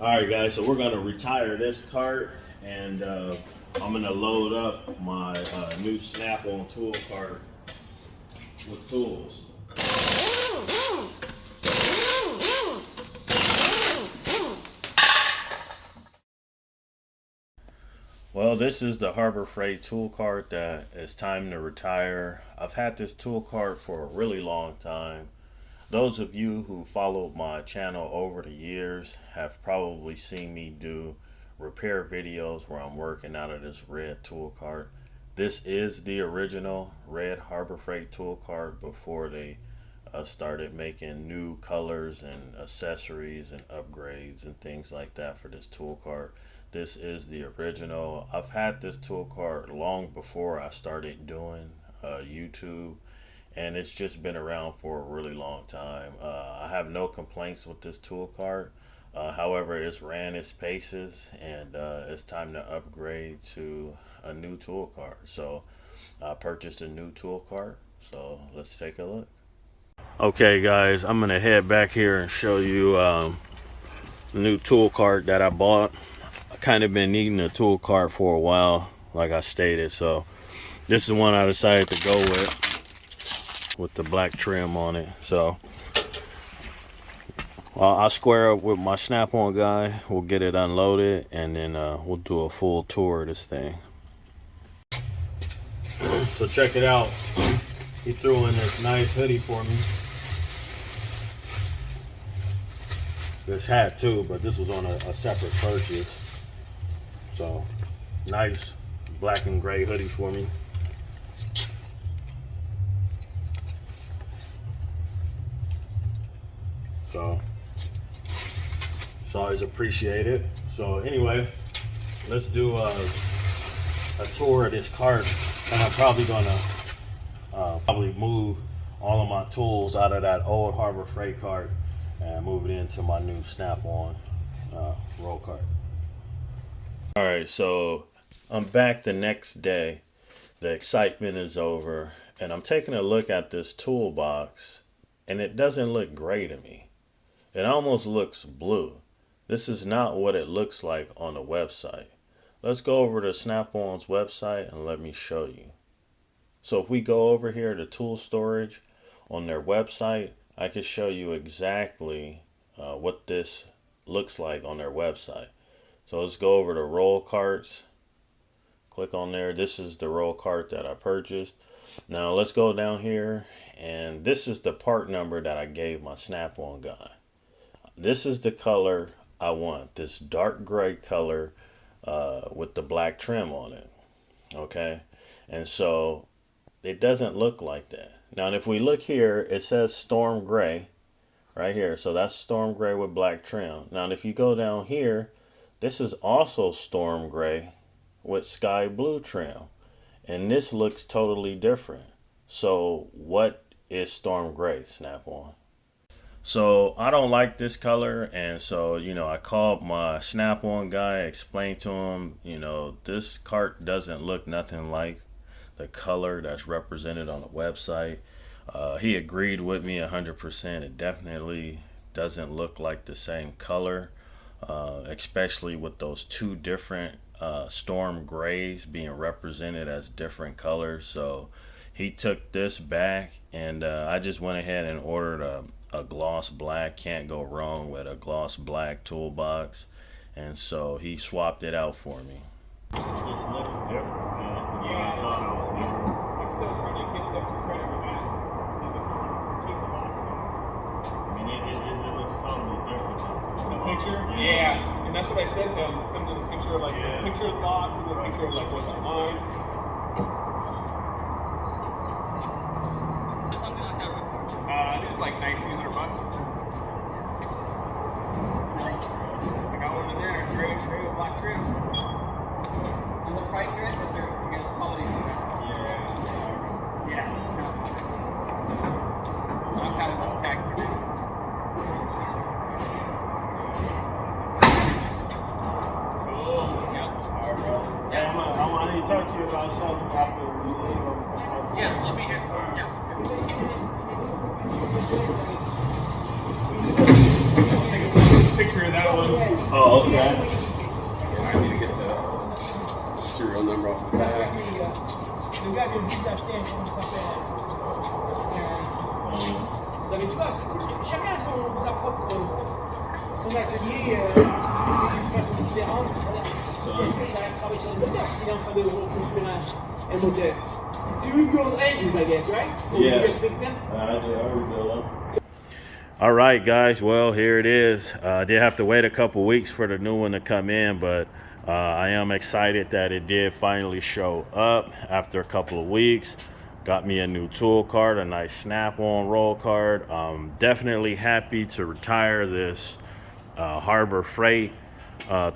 All right, guys, so we're going to retire this cart, and I'm going to load up my new Snap-on tool cart with tools. Well, this is the Harbor Freight tool cart that it's time to retire. I've had this tool cart for a really long time. Those of you who followed my channel over the years have probably seen me do repair videos where I'm working out of this red tool cart. This is the original red Harbor Freight tool cart before they started making new colors and accessories and upgrades and things like that for this tool cart. This is the original. I've had this tool cart long before I started doing YouTube, and it's just been around for a really long time. I have no complaints with this tool cart. However, it's ran its paces, and it's time to upgrade to a new tool cart. So I purchased a new tool cart. So let's take a look. Okay, guys, I'm gonna head back here and show you the new tool cart that I bought. I kind of been needing a tool cart for a while, like I stated. So this is the one I decided to go with the black trim on it. So I'll square up with my Snap-on guy. We'll get it unloaded, and then we'll do a full tour of this thing. So check it out. He threw in this nice hoodie for me. This hat too, but this was on a separate purchase. So nice black and gray hoodie for me. So it's always appreciated. So anyway, let's do a tour of this cart, and I'm probably gonna move all of my tools out of that old Harbor Freight cart and move it into my new Snap-on roll cart. All right, so I'm back the next day. The excitement is over, and I'm taking a look at this toolbox, and it doesn't look gray to me. It almost looks blue. This is not what it looks like on the website. Let's go over to Snap-on's website and let me show you. So if we go over here to tool storage on their website, I can show you exactly what this looks like on their website. So let's go over to roll carts. Click on there. This is the roll cart that I purchased. Now let's go down here, and this is the part number that I gave my Snap-on guy. This is the color I want, this dark gray color with the black trim on it. Okay, and so it doesn't look like that. Now if we look here, it says storm gray right here. So that's storm gray with black trim. Now if you go down here, this is also storm gray with sky blue trim, and this looks totally different. So what is storm gray, Snap-on? So I don't like this color, and so I called my Snap-on guy, explained to him, this cart doesn't look nothing like the color that's represented on the website. He agreed with me 100%. It definitely doesn't look like the same color, especially with those two different storm grays being represented as different colors. So he took this back, and I just went ahead and ordered a gloss black. Can't go wrong with a gloss black toolbox, and so he swapped it out for me. It just looks different, man. Yeah, I'm still trying to get them to credit for that. I mean, it looks totally different. The picture? Yeah, and that's what I said to them. Send them the picture of the picture of the box and the picture of what's online. Something like that, It's like $1,900. I got one in there, gray with black trim. and the price you're at, but I guess quality is the best. Yeah. I'm kind of most tagged for this. Cool. Yep. Alright, bro. Yeah, I need to talk to you about something after we leave. Yeah, I'll be here. Yeah. I'll take a picture of that one. Oh, okay. Yeah, I need to get the serial number off the back. Vous avez tout, chacun a sa propre son atelier, d'une façon différente. Voilà. Il a travaillé sur le moteur, il est en train de reconstruire un moteur. You rebuild engines, I guess, right? Or Yeah. You just fix them? I rebuild them. All right, guys. Well, here it is. I did have to wait a couple weeks for the new one to come in, but I am excited that it did finally show up after a couple of weeks. Got me a new tool cart, a nice snap-on roll cart. Definitely happy to retire this Harbor Freight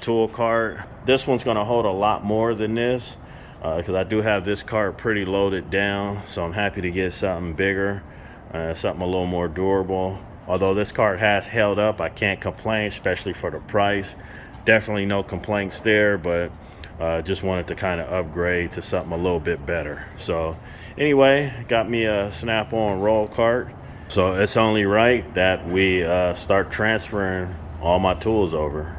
tool cart. This one's going to hold a lot more than this because I do have this cart pretty loaded down, so I'm happy to get something bigger, something a little more durable. Although this cart has held up, I can't complain, especially for the price. Definitely no complaints there, but just wanted to kind of upgrade to something a little bit better. So anyway, got me a snap-on roll cart. So it's only right that we start transferring all my tools over.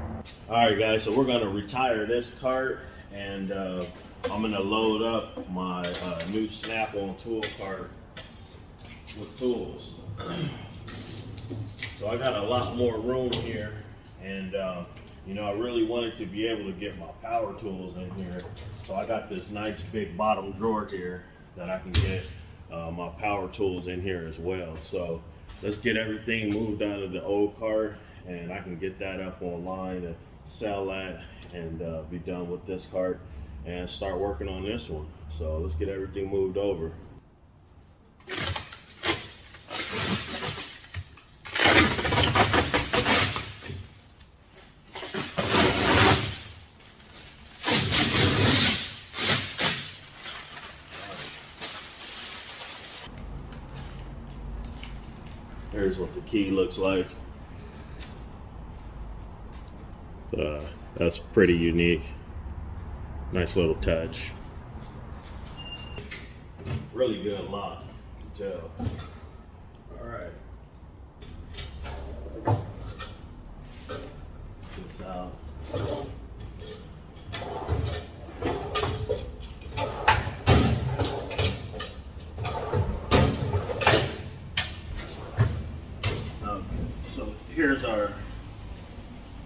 All right, guys, so we're gonna retire this cart, and I'm gonna load up my new snap-on tool cart with tools. So I got a lot more room here, and you know, I really wanted to be able to get my power tools in here. So I got this nice big bottom drawer here that I can get my power tools in here as well. So let's get everything moved out of the old cart, and I can get that up online and sell that, and be done with this cart and start working on this one. So let's get everything moved over. Here's what the key looks like. That's pretty unique. Nice little touch. Really good lock, you can tell. All right. Get this out. So here's our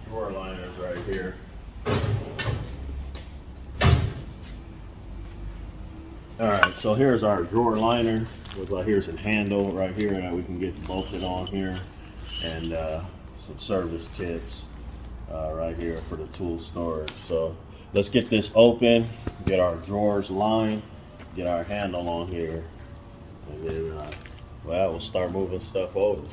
drawer liners right here. All right, so here's our drawer liner. Looks like here's a handle right here that we can get bolted on here, and some service tips right here for the tool storage. So let's get this open, get our drawers lined, get our handle on here, and then well, we'll start moving stuff over.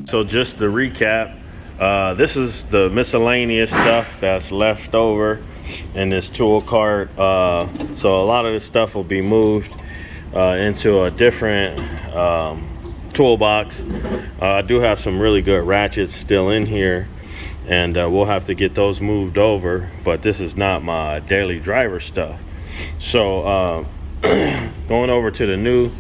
So just to recap, this is the miscellaneous stuff that's left over in this tool cart. So a lot of this stuff will be moved into a different toolbox. I do have some really good ratchets still in here, and we'll have to get those moved over, but this is not my daily driver stuff. So going over to the new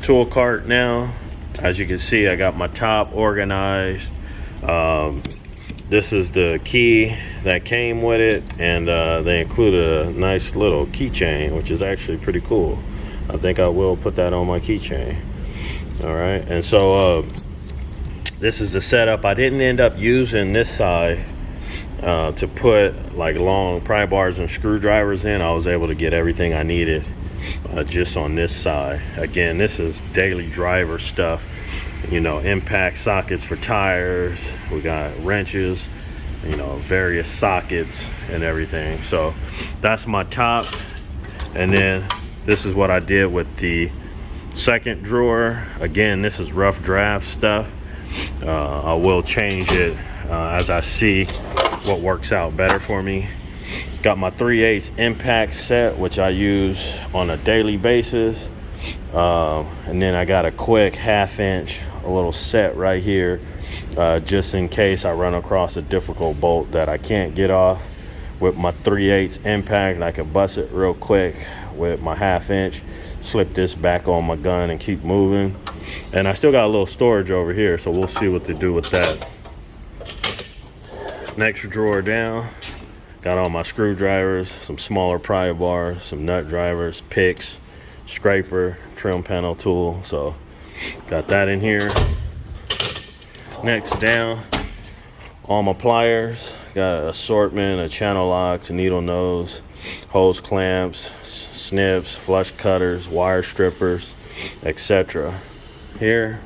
tool cart now. As you can see, I got my top organized. This is the key that came with it, and they include a nice little keychain, which is actually pretty cool. I think I will put that on my keychain. All right, and so this is the setup. I didn't end up using this side to put like long pry bars and screwdrivers in. I was able to get everything I needed just on this side. Again, this is daily driver stuff, you know, impact sockets for tires. We got wrenches, you know, various sockets and everything. So that's my top. And then this is what I did with the second drawer. Again, this is rough draft stuff. I will change it as I see what works out better for me. Got my 3/8 impact set, which I use on a daily basis. And then I got a quick 1/2 inch, a little set right here, just in case I run across a difficult bolt that I can't get off with my 3/8 impact, and I can bust it real quick with my 1/2 inch, slip this back on my gun and keep moving. And I still got a little storage over here, so we'll see what to do with that. Next drawer down, got all my screwdrivers, some smaller pry bars, some nut drivers, picks, scraper, trim panel tool. So got that in here. Next down, all my pliers. Got an assortment of channel locks, needle nose, hose clamps, snips, flush cutters, wire strippers, etc. Here.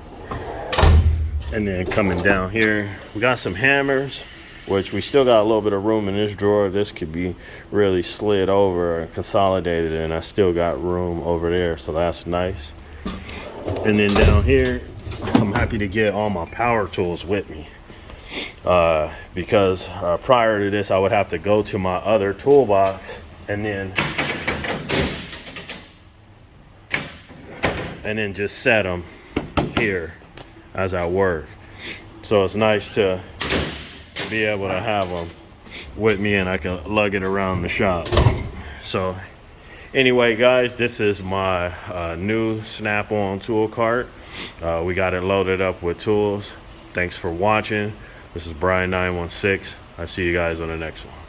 And then coming down here, we got some hammers, which we still got a little bit of room in this drawer. This could be really slid over and consolidated, and I still got room over there, so that's nice. And then down here, I'm happy to get all my power tools with me. Because prior to this, I would have to go to my other toolbox and then just set them here as I work. So it's nice to be able to have them with me, and I can lug it around the shop. So anyway, guys, this is my new snap-on tool cart. We got it loaded up with tools. Thanks for watching. This is Brian 916. I see you guys on the next one.